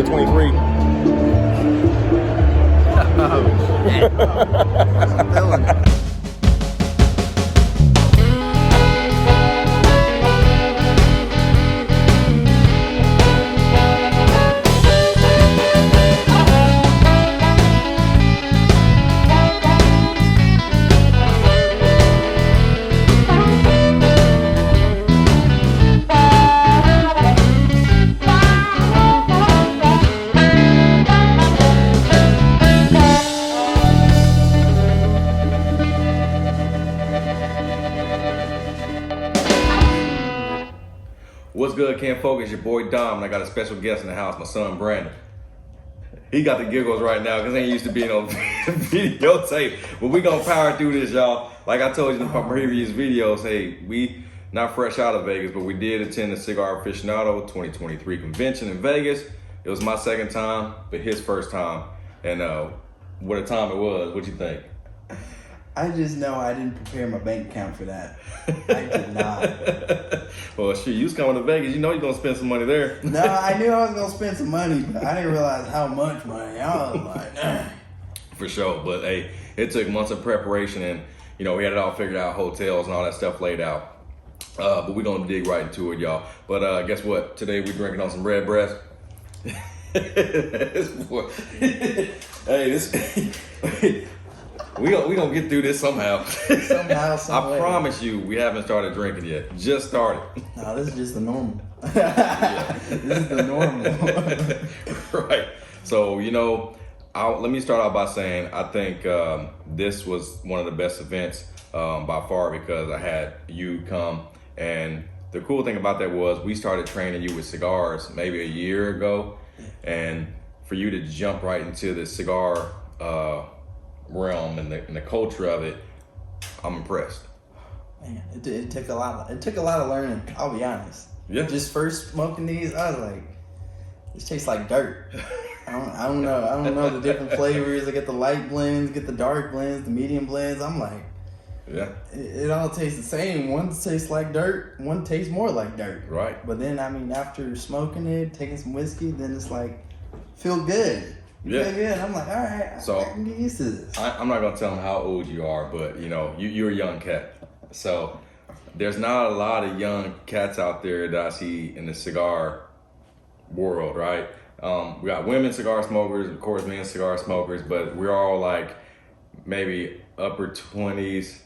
2023. Oh, shit. I'm feeling it. What's good, Ken Folk? It's your boy Dom, and I got a special guest in the house, my son Brandon. He got the giggles right now because he ain't used to being on videotape. But we gonna power through this, y'all. Like I told you in the previous videos, hey, we not fresh out of Vegas, but we did attend the Cigar Aficionado 2023 convention in Vegas. It was my second time, but his first time. And what a time it was. What you think? I just know I didn't prepare my bank account for that. I did not. Well, shit, you was coming to Vegas. You know you're gonna spend some money there. No, I knew I was gonna spend some money, but I didn't realize how much money. I was like, For sure, but hey, it took months of preparation, and you know we had it all figured out, hotels and all that stuff laid out. But we're gonna dig right into it, y'all. But guess what? Today we're drinking on some red breast. This boy. Hey, this. We gonna get through this somehow. Somehow, some way. I promise you, we haven't started drinking yet. Just started. No, this is just the normal. This is the normal. Right. So, you know, let me start out by saying I think this was one of the best events by far because I had you come. And the cool thing about that was we started training you with cigars maybe a year ago. And for you to jump right into the cigar realm and the culture of it, I'm impressed. Man, it took a lot. It took a lot of learning. I'll be honest. Yeah. Just first smoking these, I was like, this tastes like dirt. I don't know. I don't know the different flavors. I get the light blends, get the dark blends, the medium blends. I'm like, yeah, it all tastes the same. One tastes like dirt. One tastes more like dirt. Right. But then, I mean, after smoking it, taking some whiskey, then it's like, feel good. Yeah. And I'm like, all right, so, I can get used to this. I'm not gonna tell them how old you are, but you know, you're a young cat. So there's not a lot of young cats out there that I see in the cigar world, right? We got women cigar smokers, of course, men cigar smokers, but we're all like maybe upper 20s,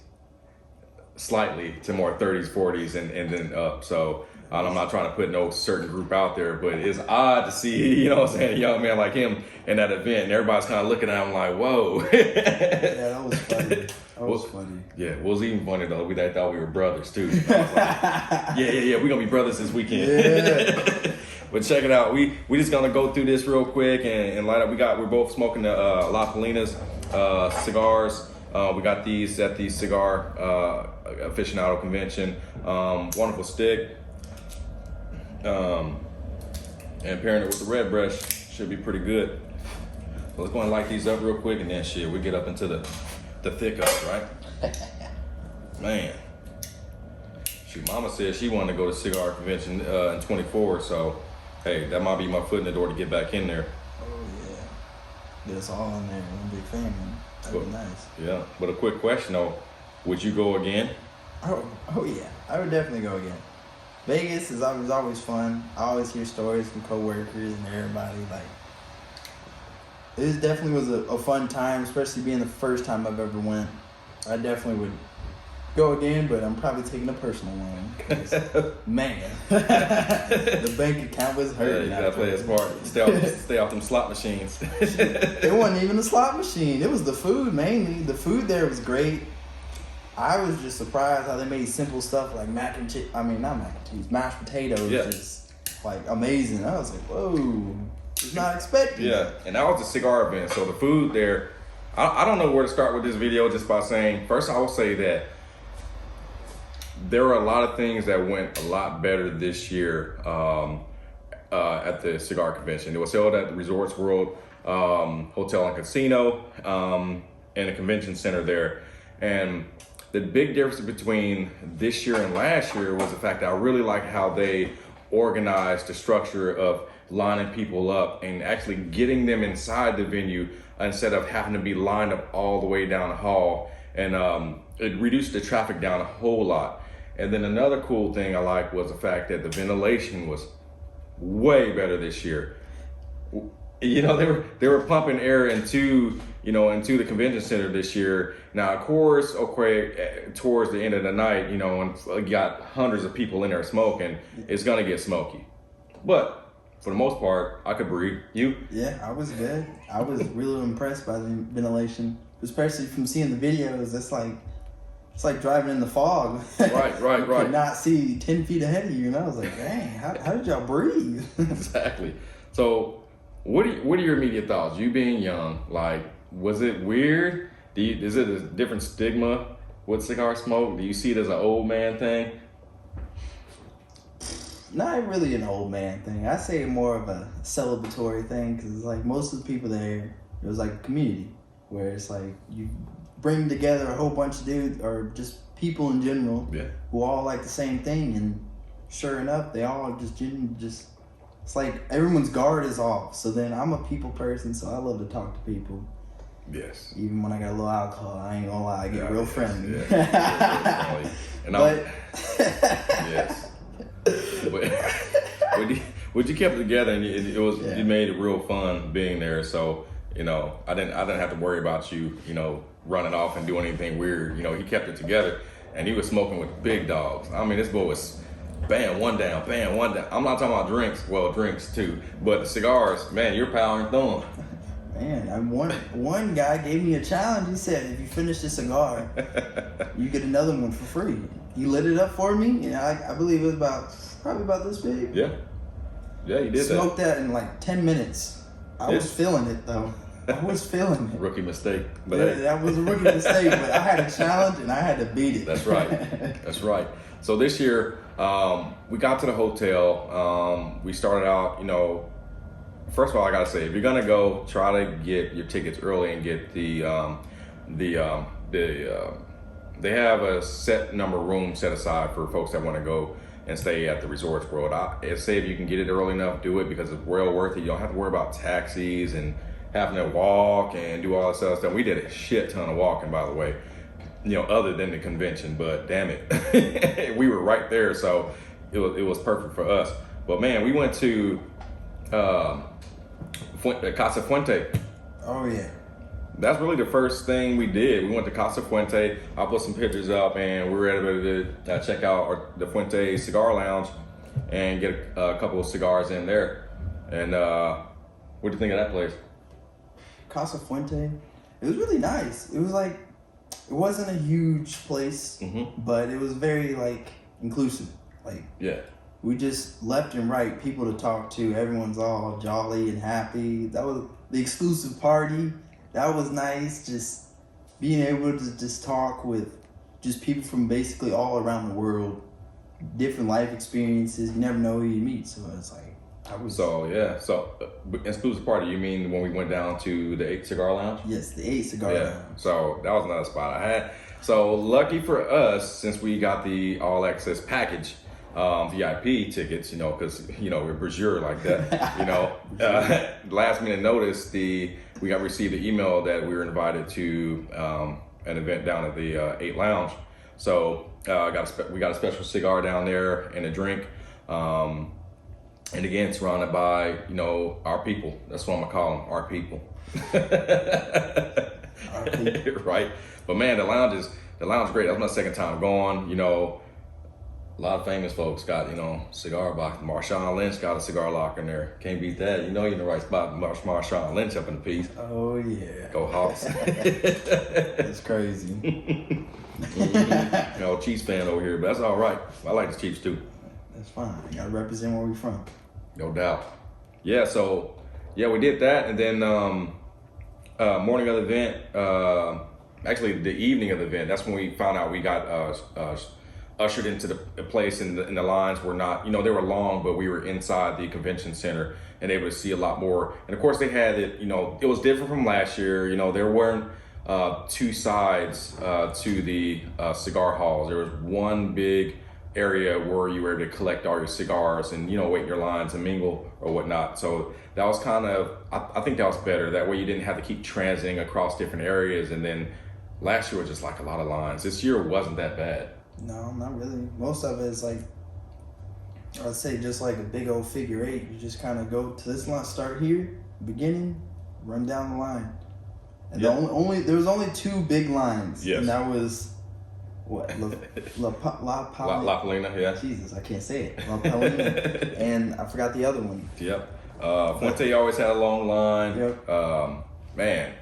slightly to more 30s, 40s, and then up. So I'm not trying to put no certain group out there, but it's odd to see, you know what I'm saying, a young man like him in that event, and everybody's kind of looking at him like, whoa. Yeah, that was funny. That was funny. Yeah, it was even funny though. They thought we were brothers too. Like, yeah, we're gonna be brothers this weekend. Yeah. But check it out. We just gonna go through this real quick and light up. We're both smoking the La Polina's cigars. We got these at the Cigar Aficionado convention. Wonderful stick. And pairing it with the red brush should be pretty good. So let's go and light these up real quick, and then shit, we get up into the thick up, right? Man, shoot, Mama said she wanted to go to cigar convention in 24, so hey, that might be my foot in the door to get back in there. Oh yeah, that's all in there. I'm a big fan, man. That'd be nice. Yeah, but a quick question though, would you go again? Oh yeah, I would definitely go again. Vegas is always fun. I always hear stories from coworkers and everybody. Like, it definitely was a fun time, especially being the first time I've ever went. I definitely would go again, but I'm probably taking a personal loan. 'Cause, man, the bank account was hurting. Yeah, you gotta play it smart. Stay off them slot machines. It wasn't even a slot machine. It was the food mainly. The food there was great. I was just surprised how they made simple stuff like not mac and cheese, mashed potatoes, just like amazing. I was like, whoa, was not expecting. Yeah, and that was a cigar event. So the food there, I don't know where to start with this video just by saying, first I will say that there were a lot of things that went a lot better this year at the cigar convention. It was held at the Resorts World Hotel and Casino and a convention center there. And the big difference between this year and last year was the fact that I really liked how they organize the structure of lining people up and actually getting them inside the venue instead of having to be lined up all the way down the hall. And it reduced the traffic down a whole lot. And then another cool thing I liked was the fact that the ventilation was way better this year. You know, they were pumping air into the convention center this year. Now, of course, okay, towards the end of the night, you know, when you got hundreds of people in there smoking, it's gonna get smoky. But for the most part, I could breathe. You? Yeah, I was good. I was really impressed by the ventilation, especially from seeing the videos. It's like driving in the fog. Right. You could not see 10 feet ahead of you, and I was like, dang, how did y'all breathe? Exactly. So, what are your immediate thoughts? You being young, like, was it weird? Is it a different stigma with cigar smoke? Do you see it as an old man thing? Not really an old man thing. I say more of a celebratory thing, because it's like most of the people there, it was like a community where it's like you bring together a whole bunch of dudes or just people in general who all like the same thing, and sure enough, they all just it's like everyone's guard is off. So then I'm a people person, so I love to talk to people. Yes. Even when I got a little alcohol, I ain't gonna lie, I get real friendly. Yeah. And yes. But you kept it together, and you made it real fun being there. So you know, I didn't have to worry about you, you know, running off and doing anything weird. You know, he kept it together, and he was smoking with big dogs. I mean, this boy was bam, one down, bam, one down. I'm not talking about drinks. Well, drinks too, but the cigars, man, you're powering through them. Man, one guy gave me a challenge. He said, if you finish this cigar, you get another one for free. He lit it up for me, and I believe it was probably about this big. Yeah, he did. Smoked that in like 10 minutes. I was feeling it though. I was feeling it. Rookie mistake. But that was a rookie mistake, but I had a challenge and I had to beat it. That's right. So this year, we got to the hotel. We started out, you know, first of all, I gotta say, if you're gonna go, try to get your tickets early and get they have a set number of rooms set aside for folks that want to go and stay at the Resorts World. I say if you can get it early enough, do it, because it's well worth it. You don't have to worry about taxis and having to walk and do all this other stuff. We did a shit ton of walking, by the way, you know, other than the convention, but damn it, we were right there, so it was perfect for us. But man, we went to Casa Fuente. Oh yeah. That's really the first thing we did. We went to Casa Fuente. I put some pictures up, and we were able to check out the Fuente Cigar Lounge and get a couple of cigars in there. And what do you think of that place? Casa Fuente. It was really nice. It was like, it wasn't a huge place, but it was very like inclusive. Like, we just left and right people to talk to. Everyone's all jolly and happy. That was the exclusive party. That was nice, just being able to just talk with just people from basically all around the world, different life experiences. You never know who you meet, so it's like, So exclusive party, you mean when we went down to the 8 Cigar Lounge? Yes, the 8 Cigar Lounge. So that was another spot I had. So lucky for us, since we got the all access package, VIP tickets, you know, because, you know, we're brochure like that, you know, last minute notice, we received the email that we were invited to an event down at the 8 Lounge. So we got a special cigar down there and a drink. And again, surrounded by, you know, our people. That's what I'm gonna call them, our people. Our people. Right? But man, the lounge is great. That was my second time going, you know. A lot of famous folks got, you know, cigar box. Marshawn Lynch got a cigar locker in there. Can't beat that. You know you're in the right spot. Marshawn Lynch up in the piece. Oh, yeah. Go Hawks. That's crazy. You know, Chiefs fan over here, but that's all right. I like the Chiefs too. That's fine. You gotta represent where we're from. No doubt. Yeah, so, we did that. And then morning of the event, actually the evening of the event, that's when we found out we got ushered into the place, and the lines were not, you know, they were long, but we were inside the convention center and able to see a lot more. And of course they had it, you know, it was different from last year. You know, there weren't two sides to the cigar halls. There was one big area where you were to collect all your cigars and, wait in your lines and mingle or whatnot. So that was kind of, I think that was better. That way you didn't have to keep transiting across different areas. And then last year was just like a lot of lines. This year wasn't that bad. No, not really. Most of it is like, I'd say just like a big old figure 8. You just kind of go to this line, start here, beginning, run down the line. And there was only 2 big lines. Yes. And that was what? La Palina, yeah. Jesus, I can't say it. La Palina. And I forgot the other one. Yep. Fuente always had a long line. Yep. Man.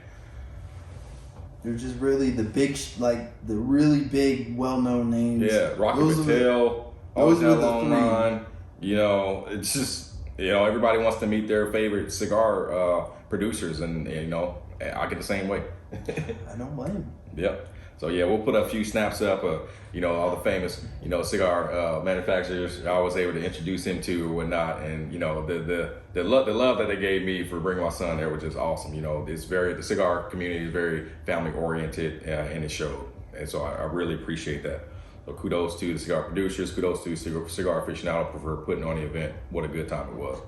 They're just really the big, the really big, well-known names. Yeah, Patel always had a long line. It's just, everybody wants to meet their favorite cigar producers, and I get the same way. I don't blame him. Yep. So yeah, we'll put a few snaps up of, all the famous, cigar manufacturers I was able to introduce him to or whatnot. And, the love that they gave me for bringing my son there was just awesome. The cigar community is very family oriented and it showed. And so I really appreciate that. So kudos to the cigar producers, kudos to Cigar Aficionado for putting on the event. What a good time it was.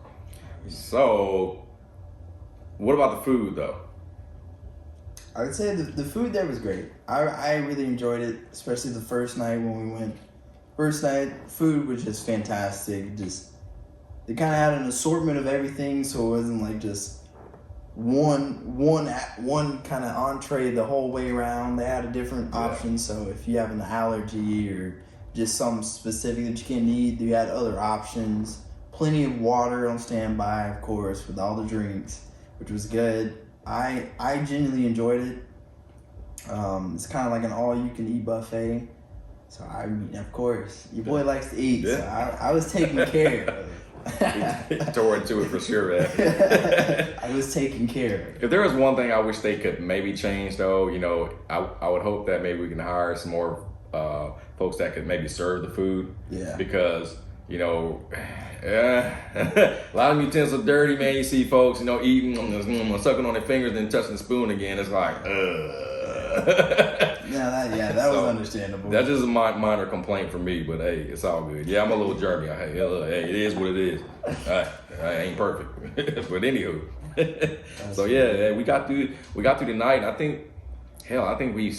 So what about the food though? I would say the food there was great. I really enjoyed it, especially the first night when we went. First night, food was just fantastic. They kind of had an assortment of everything, so it wasn't like just one kind of entree the whole way around. They had a different options, so if you have an allergy or just something specific that you can't eat, you had other options. Plenty of water on standby, of course, with all the drinks, which was good. I genuinely enjoyed it. It's kind of like an all-you-can-eat buffet. So, of course, your boy likes to eat, so I was taking care of. Tore into it for sure, man. I was taking care of it. If there was one thing I wish they could maybe change, though, I would hope that maybe we can hire some more folks that could maybe serve the food. Yeah. Because, a lot of utensils dirty, man. You see folks, eating, sucking on their fingers, then touching the spoon again. It's like, that was understandable. That's just a minor complaint for me, but hey, it's all good. Yeah, I'm a little germy. Hey, it is what it is. I ain't perfect, but anywho. So yeah, we got through the night. And I think we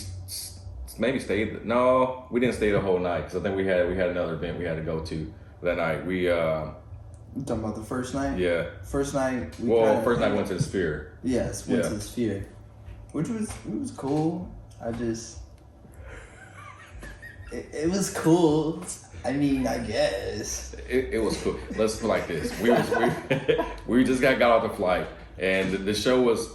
maybe stayed. No, we didn't stay the whole night because I think we had another event we had to go to that night. You talking about the first night? Yeah. First night. First night went to the Sphere. Yes, went to the Sphere, which was cool. It was cool. I mean, I guess it was cool. Let's put it like this: we just got off the flight, and the show was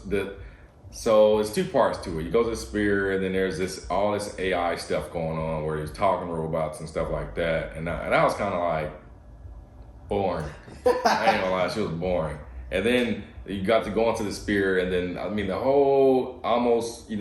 So it's 2 parts to it. You go to the Sphere, and then there's all this AI stuff going on where there's talking robots and stuff like that, and I was kind of like boring. I ain't gonna lie, she was boring. And then you got to go into the Sphere, and then the whole almost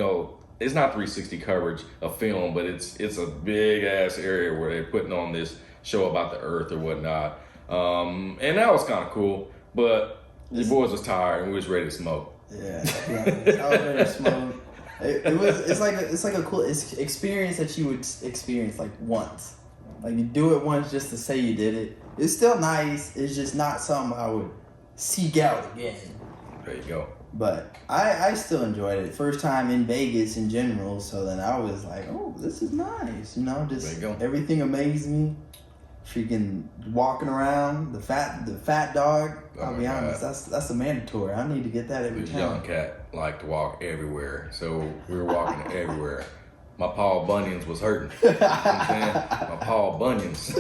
it's not 360 coverage of film, but it's a big ass area where they're putting on this show about the Earth or whatnot, and that was kind of cool. But the boys was tired and we was ready to smoke. Yeah, I was ready to smoke. It's like a cool experience that you would experience like once. Like you do it once just to say you did it. It's still nice. It's just not something I would seek out again. There you go. But I still enjoyed it. First time in Vegas in general, so then I was like, oh, this is nice. Just everything amazed me. Freaking walking around, the fat dog. I'll be honest, that's a mandatory. I need to get that every time. Young cat liked to walk everywhere, so we were walking everywhere. My Paul Bunions was hurting. You know what I'm saying? My Paul Bunions.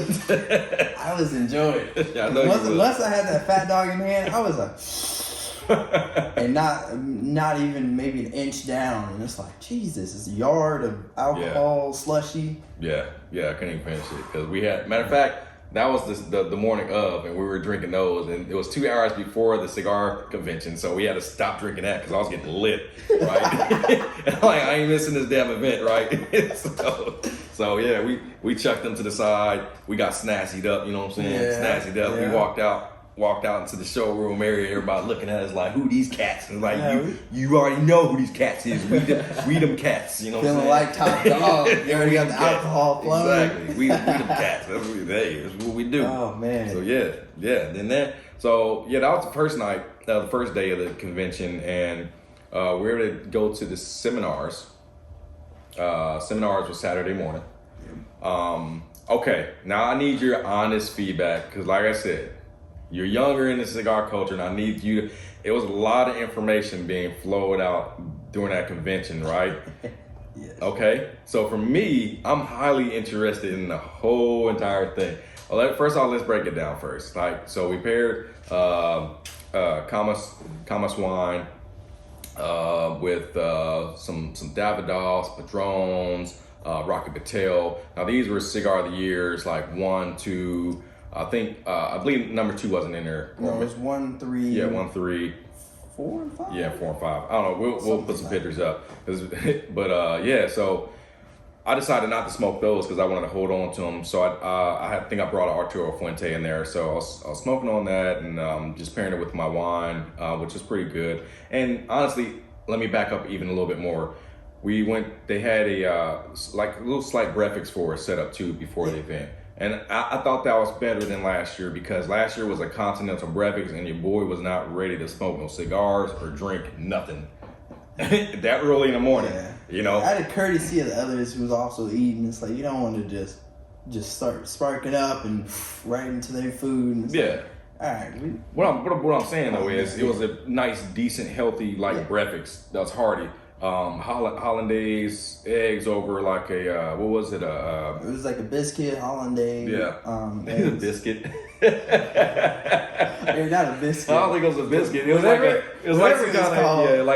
I was enjoying it. Yeah, once I had that fat dog in hand, I was like, and not even maybe an inch down, and it's like, Jesus, it's a yard of alcohol slushy. Yeah, I couldn't even finish it because we had. Matter of fact, that was the morning of, and we were drinking those, and it was 2 hours before the cigar convention, so we had to stop drinking that because I was getting lit, right? And I'm like, I ain't missing this damn event, right? so yeah, we chucked them to the side. We got snazzied up, you know what I'm saying? Yeah, snazzied up. Yeah. We walked out. walked out into the showroom area. Everybody looking at us like, who these cats? And like, you already know who these cats is. We them cats. You know what I'm Feeling saying? like top dog. You already got the alcohol flowing. Exactly. We them cats. That's what we do. Oh, man. So, yeah. Then that was the first night, the first day of the convention. And we were able to go to the seminars. Seminars was Saturday morning. Okay, now I need your honest feedback because, like I said, you're younger in the cigar culture, and I need you to. It was a lot of information being flowed out during that convention, right? Yes. Okay, so for me, I'm highly interested in the whole entire thing. Well, first off, let's break it down first. Like, so we paired Camas wine with some Davidoffs, Padrons. Rabbitair. Now these were cigar of the years, like 1, 2. I believe number 2 wasn't in there. No, it was 1, 3. Yeah, 1, 3. 4 and 5. Yeah, 4 and 5. I don't know. We'll put some pictures up. But yeah, so I decided not to smoke those because I wanted to hold on to them. So I think I brought an Arturo Fuente in there. So I was smoking on that and just pairing it with my wine, which is pretty good. And honestly, let me back up even a little bit more. They had a little slight breakfast for us set up too before the event. And I thought that was better than last year because last year was a continental breakfast and your boy was not ready to smoke no cigars or drink nothing that early in the morning. Yeah. You know, I had a courtesy of the others who was also eating. It's like you don't want to just start sparking up and right into their food. And yeah. All right. What I'm saying though is it was a nice, decent, healthy breakfast that was hearty. Hollandaise eggs over like a what was it? It was like a biscuit hollandaise. Yeah. A biscuit. They're not a biscuit. I don't think it was a biscuit. It was like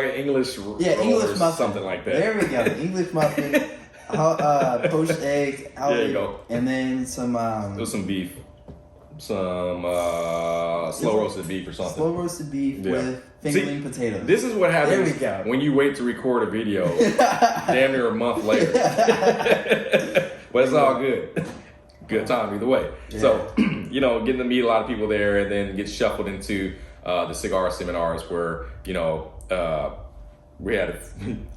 an English roll English or muffin, something like that. There we go. English muffin, poached eggs. There you go. And then some. There was some beef. Some slow roasted beef or something. Slow roasted beef with fingerling potatoes. This is what happens There we go. when you wait to record a video damn near a month later. But it's all good. Good time either way. Yeah. So, getting to meet a lot of people there and then get shuffled into the cigar seminars where, we had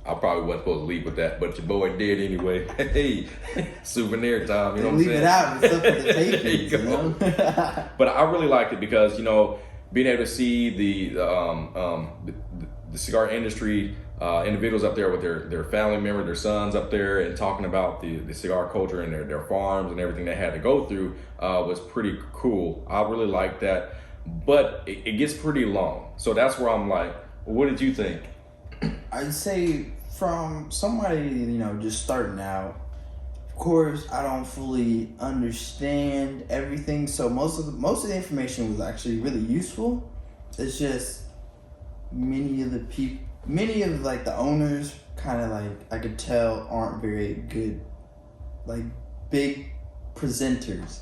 I probably wasn't supposed to leave with that, but your boy did anyway. Hey, souvenir time, you know what I'm saying? Leave it out, it's up for the tapings, you know? But I really liked it because, being able to see the cigar industry, individuals up there with their family members, their sons up there and talking about the cigar culture and their farms and everything they had to go through was pretty cool. I really liked that, but it gets pretty long. So that's where I'm like, what did you think? I'd say from somebody, just starting out, of course, I don't fully understand everything. So most of the information was actually really useful. It's just many of the owners kind of like, I could tell aren't very good, like big presenters.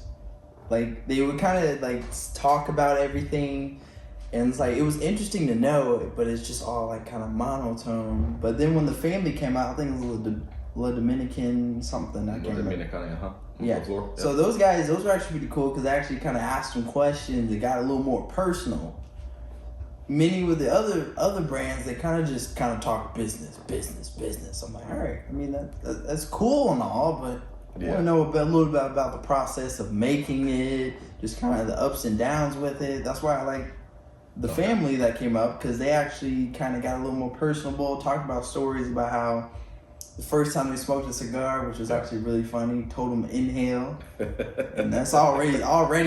Like they would kind of like talk about everything. And it's like, it was interesting to know, but it's just all like kind of monotone. But then when the family came out, I think it was La Dominican something. I can't remember. Yeah. Flor. So those were actually pretty cool because they actually kind of asked them questions. It got a little more personal. Many with the other brands, they kind of talk business. I'm like, all right. I mean, that's cool and all, but I want to know a little bit about the process of making it, just kind of the ups and downs with it. That's why I like the family that came up because they actually kind of got a little more personable, talked about stories about how the first time they smoked a cigar, which was actually really funny, told them inhale. And that's already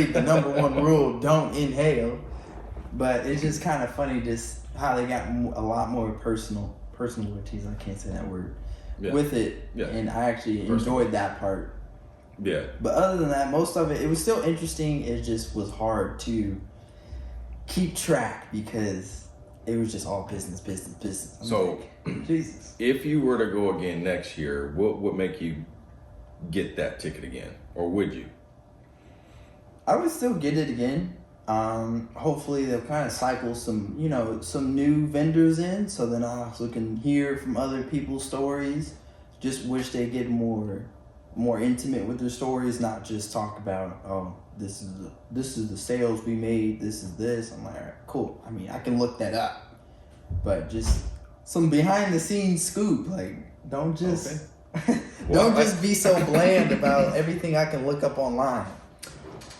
the number one rule, don't inhale. But it's just kind of funny just how they got a lot more personalities, I can't say that word, with it. Yeah. And I actually enjoyed that part. Yeah. But other than that, most of it was still interesting. It just was hard to keep track because it was just all business. So, like, Jesus. If you were to go again next year, what would make you get that ticket again, or would you? I would still get it again. Hopefully they'll kind of cycle some new vendors in, so then I also can hear from other people's stories. Just wish they get more intimate with their stories, not just talk about, this is the sales we made. This is this. I'm like, all right, cool. I mean, I can look that up, but just some behind the scenes scoop. Like, don't just don't just be so bland about everything I can look up online.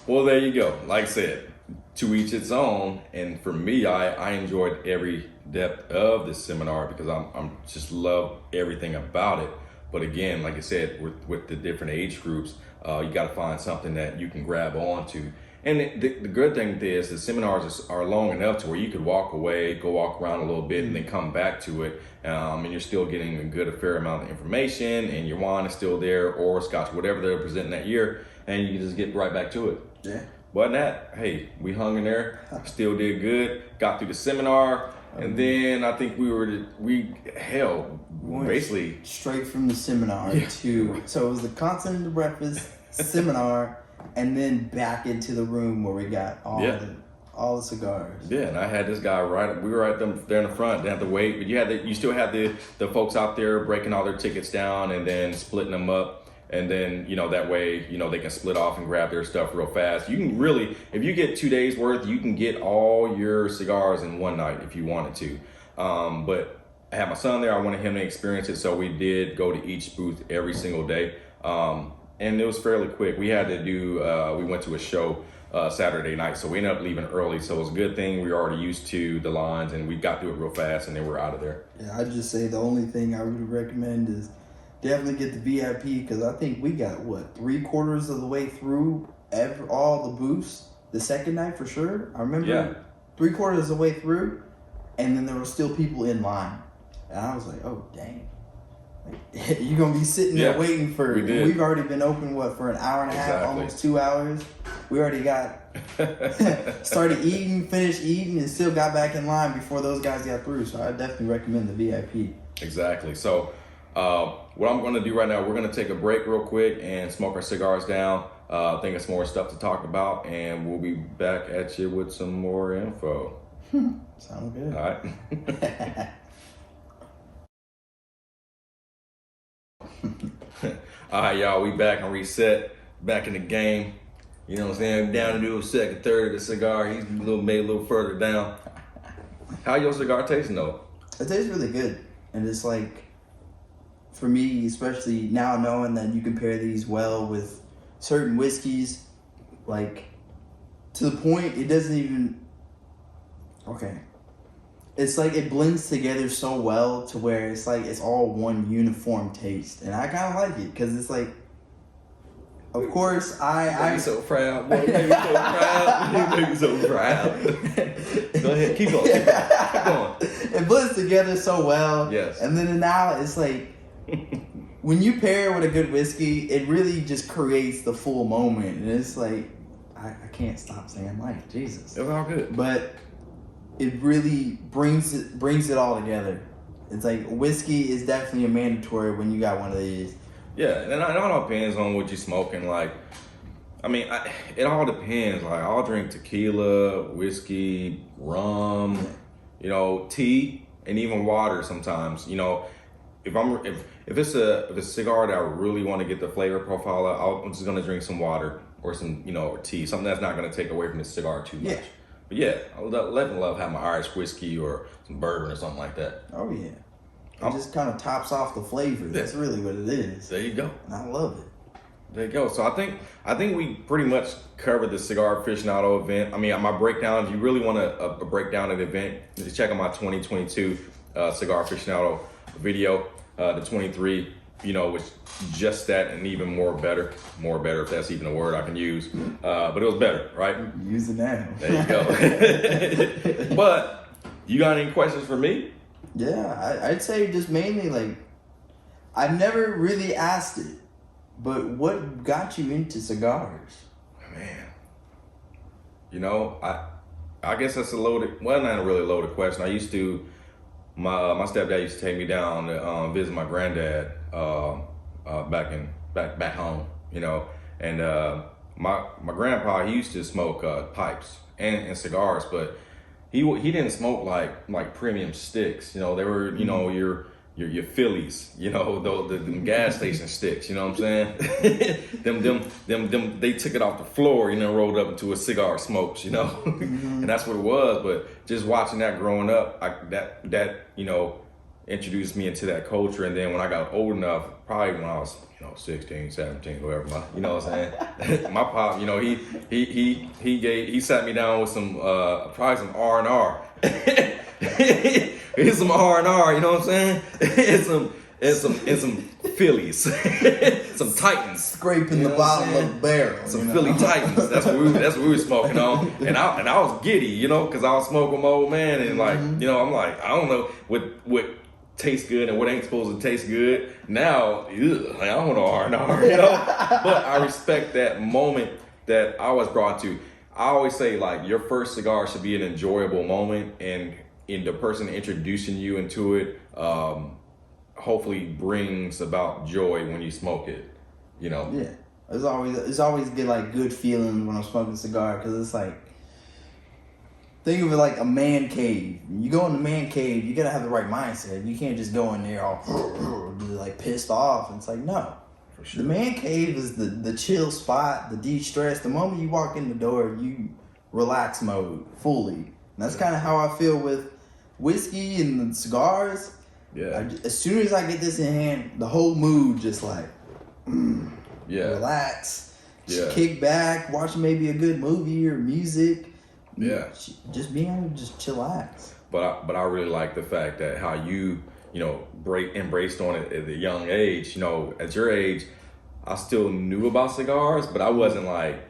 Well, there you go. Like I said, to each its own. And for me, I enjoyed every depth of this seminar because I'm just love everything about it. But again, like I said, with the different age groups, you got to find something that you can grab onto. And the good thing is the seminars are long enough to where you could walk away, go walk around a little bit, and then come back to it. And you're still getting a fair amount of information, and your wine is still there, or scotch, whatever they're presenting that year, and you can just get right back to it. Yeah. But that, hey, we hung in there, still did good, got through the seminar, and then I think we basically straight from the seminar to, so it was the continental breakfast seminar, and then back into the room where we got all the cigars. Yeah, and I had this guy we were right there in the front, didn't have to wait, but you still had the folks out there breaking all their tickets down and then splitting them up. And then, that way, they can split off and grab their stuff real fast. You can really, if you get 2 days worth, you can get all your cigars in one night if you wanted to. But I had my son there. I wanted him to experience it. So we did go to each booth every single day. And it was fairly quick. We had to we went to a show Saturday night. So we ended up leaving early. So it was a good thing. We were already used to the lines and we got through it real fast and then we're out of there. Yeah, I'd just say the only thing I would recommend is definitely get the VIP, because I think we got 3/4 of the way through all the booths the second night for sure. I remember 3/4 of the way through, and then there were still people in line, and I was like, oh dang, like, you're gonna be sitting there waiting for. We've already been open for an hour and a half, almost 2 hours. We already got started eating, finished eating, and still got back in line before those guys got through. So I definitely recommend the VIP. Exactly. So. What I'm going to do right now, we're going to take a break real quick and smoke our cigars down. I think it's more stuff to talk about, and we'll be back at you with some more info. Sounds good. All right. All right, y'all. We back and reset, back in the game. You know what I'm saying? Down to do a second, third of the cigar. He's made a little further down. How your cigar tasting though? It tastes really good, and it's like, for me, especially now knowing that you compare these well with certain whiskeys, like, to the point it doesn't even, it's like it blends together so well to where it's like it's all one uniform taste, and I kind of like it because it's like, of course, I'm so proud. Boy, you make me so proud. You make me so proud. Go ahead, keep going. Keep going. It blends together so well. Yes. And then now it's like, when you pair with a good whiskey, it really just creates the full moment, and it's like, I can't stop saying like Jesus. It was all good, but it really brings it all together. It's like whiskey is definitely a mandatory when you got one of these. Yeah, and it all depends on what you're smoking. Like, I mean, it all depends. Like, I'll drink tequila, whiskey, rum, tea, and even water sometimes. If it's a cigar that I really want to get the flavor profile of, I'm just gonna drink some water or some or tea, something that's not gonna take away from the cigar too much. Yeah. But yeah, I love having my Irish whiskey or some bourbon or something like that. Oh yeah, it just kind of tops off the flavor. That's really what it is. There you go. And I love it. There you go. So I think we pretty much covered the Cigar Aficionado event. I mean, my breakdown. If you really want a breakdown of the event, just check out my 2022 Cigar Aficionado video. The 23, was just that and even more better if that's even a word I can use. But it was better, right? Use it now. There you go. But you got any questions for me? Yeah, I'd say just mainly like, I've never really asked it, but what got you into cigars? Man, I guess that's not a really loaded question. I used to. My stepdad used to take me down to visit my granddad back home, and my grandpa, he used to smoke pipes and cigars, but he didn't smoke like premium sticks. They were your your Phillies, you know, the gas station sticks, you know what I'm saying? them they took it off the floor, you know, rolled up into a cigar smokes, you know, and that's what it was. But just watching that growing up, that you know, introduced me into that culture. And then when I got old enough, probably when I was, you know, 16, 17, whatever, you know what I'm saying? My pop, you know, he sat me down with some probably some R&R. Here's some R&R, you know what I'm saying? and some Phillies, some Titans, scraping you know the bottom of the barrel. Some Philly Titans. That's what we were smoking on. And I was giddy, you know, because I was smoking with my old man, and like, you know, I'm like, I don't know what tastes good and what ain't supposed to taste good. Now, I don't want no R&R, you know. But I respect that moment that I was brought to. I always say, like, your first cigar should be an enjoyable moment, and in the person introducing you into it, hopefully brings about joy when you smoke it, you know. Yeah, it's always good, like, good feeling when I'm smoking a cigar, because it's like, think of it like a man cave. You go in the man cave, you gotta have the right mindset. You can't just go in there all like pissed off. It's like, no. For sure. The man cave is the chill spot, the de-stress. The moment you walk in the door, you relax mode fully. And that's kind of how I feel with whiskey and the cigars. Yeah. As soon as I get this in hand, the whole mood just like, relax, kick back, watch maybe a good movie or music. Yeah. Just being able to just chillax. But I really like the fact that how you know, embraced on it at a young age. You know, at your age, I still knew about cigars, but I wasn't like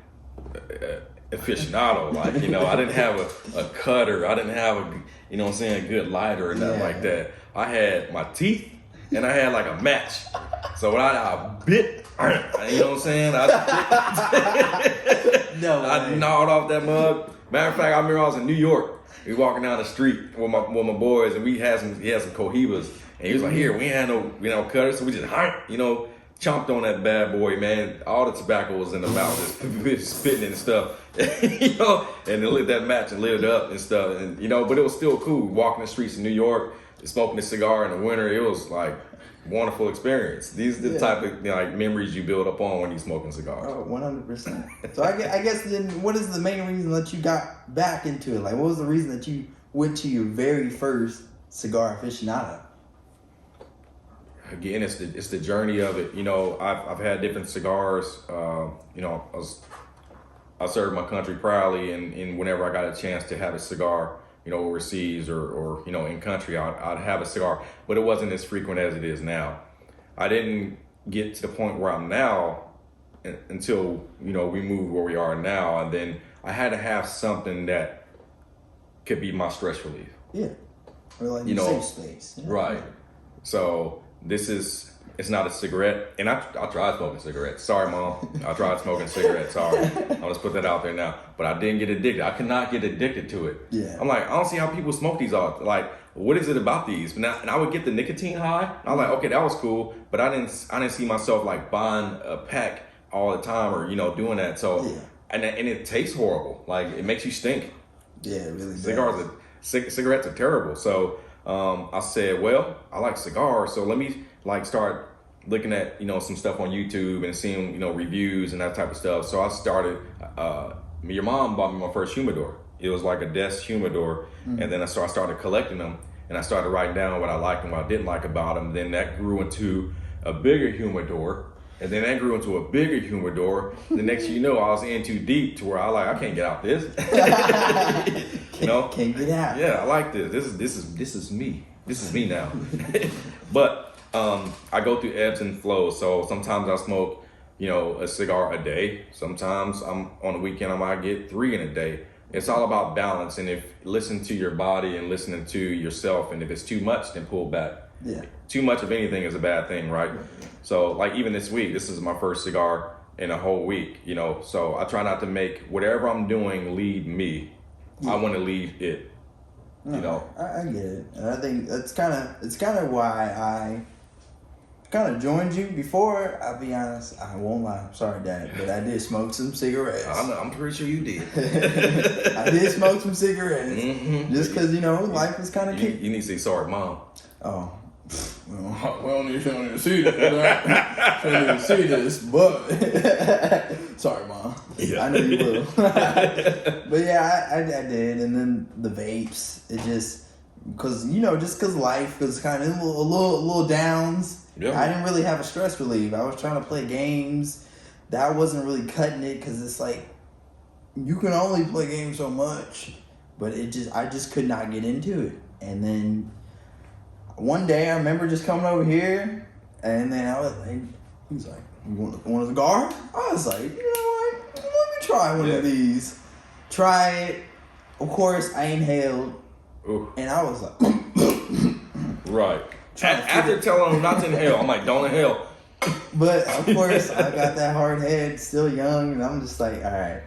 aficionado. Like, you know, I didn't have a cutter. I didn't have a, you know what I'm saying, a good lighter or nothing like that. I had my teeth and I had like a match. So when I bit, you know what I'm saying? I gnawed off that mug. Matter of fact, I remember I was in New York. We walking down the street with my boys, and he had some Cohibas, and he was like, "Here, we ain't had no cutters, so we just, you know, chomped on that bad boy, man. All the tobacco was in the mouth, just spitting and stuff, you know. And they lit that match and lit it up and stuff, and you know, but it was still cool walking the streets in New York, smoking a cigar in the winter. It was like wonderful experience. These are the type of, you know, like memories you build up on when you're smoking cigars. Oh, 100%. So I guess then, what is the main reason that you got back into it? Like, what was the reason that you went to your very first Cigar Aficionado? Again, it's the journey of it. You know, I've had different cigars. You know, I served my country proudly, and whenever I got a chance to have a cigar, you know, overseas or you know, in country, I'd have a cigar, but it wasn't as frequent as it is now. I didn't get to the point where I'm now until, you know, we moved where we are now, and then I had to have something that could be my stress relief. Yeah, or like, you know, safe space. You know? Right. So it's not a cigarette, and I tried smoking cigarettes. Sorry, Mom. I tried smoking cigarettes. Sorry. I'll just put that out there now. But I didn't get addicted. I could not get addicted to it. Yeah. I'm like, I don't see how people smoke these all. Like, what is it about these? And I would get the nicotine high. And I was like, okay, that was cool. But I didn't see myself like buying a pack all the time or, you know, doing that. So, and it tastes horrible. Like, it makes you stink. Yeah, it really does. Cigarettes are terrible. So I said, well, I like cigars, so let me like start looking at, you know, some stuff on YouTube and seeing, you know, reviews and that type of stuff. So I started, your mom bought me my first humidor. It was like a desk humidor. And then I started collecting them, and I started writing down what I liked and what I didn't like about them. Then that grew into a bigger humidor. And then that grew into a bigger humidor. The next thing you know, I was in too deep to where I can't get out this. You know? Can't get out. Yeah, I like this. This is me. This is me now. But I go through ebbs and flows. So sometimes I smoke, you know, a cigar a day. Sometimes on the weekend I might get 3 in a day. It's all about balance, and if listen to your body and listening to yourself, and if it's too much, then pull back. Yeah. Too much of anything is a bad thing, right? So like even this week, this is my first cigar in a whole week, you know, so I try not to make whatever I'm doing lead me. I want to lead it, you know. I get it. And I think it's kind of why I kind of joined you before. I'll be honest, I won't lie. Sorry, Dad, but I did smoke some cigarettes. I'm pretty sure you did. I did smoke some cigarettes. Just because, you know, life is kind of You need to say sorry, Mom. Oh, We don't need to see this. We don't need to see this, but sorry, Mom. Yeah. I know you will. But yeah, I did, and then the vapes. It just because life was kind of a little downs. Yeah. I didn't really have a stress relief. I was trying to play games. That wasn't really cutting it because it's like you can only play games so much. But I just could not get into it. And then one day I remember just coming over here, and then I was like, he's like, "You want a cigar?" I was like, "You know what? Let me try one of these." Try it. Of course, I inhaled, and I was like, right. After telling him not to inhale, I'm like, "Don't inhale." But of course, I got that hard head, still young, and I'm just like, all right.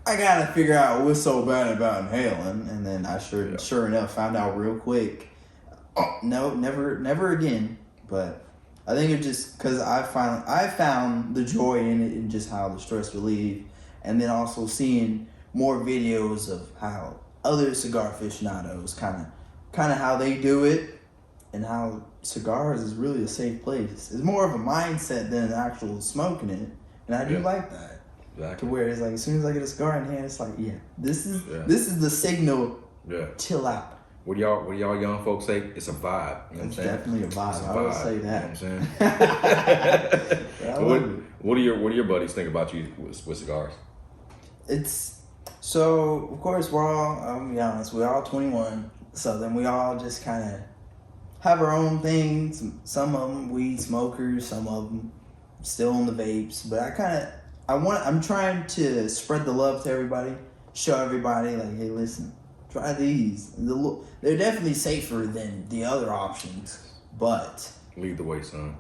I gotta figure out what's so bad about inhaling, and then I sure enough found out real quick. Oh, no, never again. But I think it just because I found the joy in it and just how the stress relief, and then also seeing more videos of how other cigar aficionados kind of how they do it, and how cigars is really a safe place. It's more of a mindset than an actual smoking it, and I do like that. Exactly. To where it's like as soon as I get a cigar in hand, it's like, this is the signal. Yeah. Chill out. What do y'all young folks say? It's a vibe. You know what I'm saying? Definitely a vibe. I would say that. You know what I'm saying? What do your buddies think about you with cigars? It's so of course we're all. I'll be honest, we're all 21. So then we all just kind of have our own things. Some of them weed smokers. Some of them still on the vapes. But I'm trying to spread the love to everybody, show everybody, like, hey, listen, try these. They're definitely safer than the other options, but... Lead the way, son.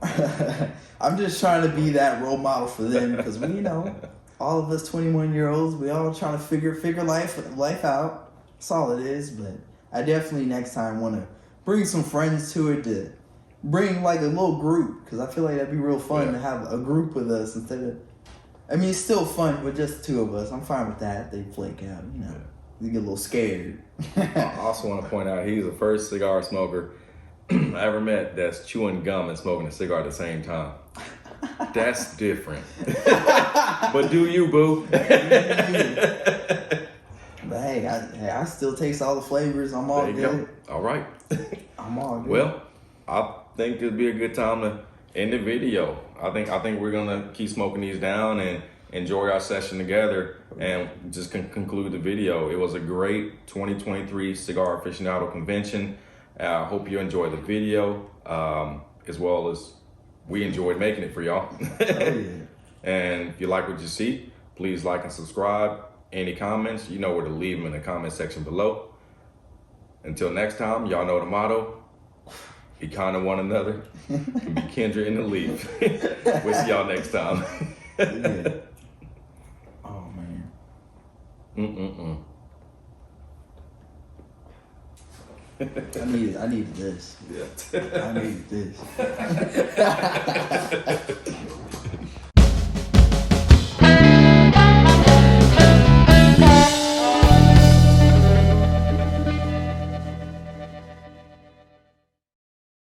I'm just trying to be that role model for them, because all of us 21-year-olds, we all trying to figure life out. That's all it is, but I definitely next time want to bring some friends to it, to bring like a little group, because I feel like that'd be real fun to have a group with us instead of... I mean, it's still fun with just two of us. I'm fine with that. They flake out, They get a little scared. I also want to point out he's the first cigar smoker I ever met that's chewing gum and smoking a cigar at the same time. That's different. But do you, boo? But hey, I still taste all the flavors. I'm all good. Go. All right. I'm all good. Well, I think it'd be a good time to end the video. I think we're gonna keep smoking these down and enjoy our session together and just conclude the video. It was a great 2023 Cigar Aficionado convention. I hope you enjoyed the video as well as we enjoyed making it for y'all. Oh, yeah. And if you like what you see, please like and subscribe. Any comments, you know where to leave them in the comment section below. Until next time, y'all know the motto. Be kind to one another, and be kindred in the leaf. We'll see y'all next time. Yeah. Oh, man. I needed this. Yeah. I needed this.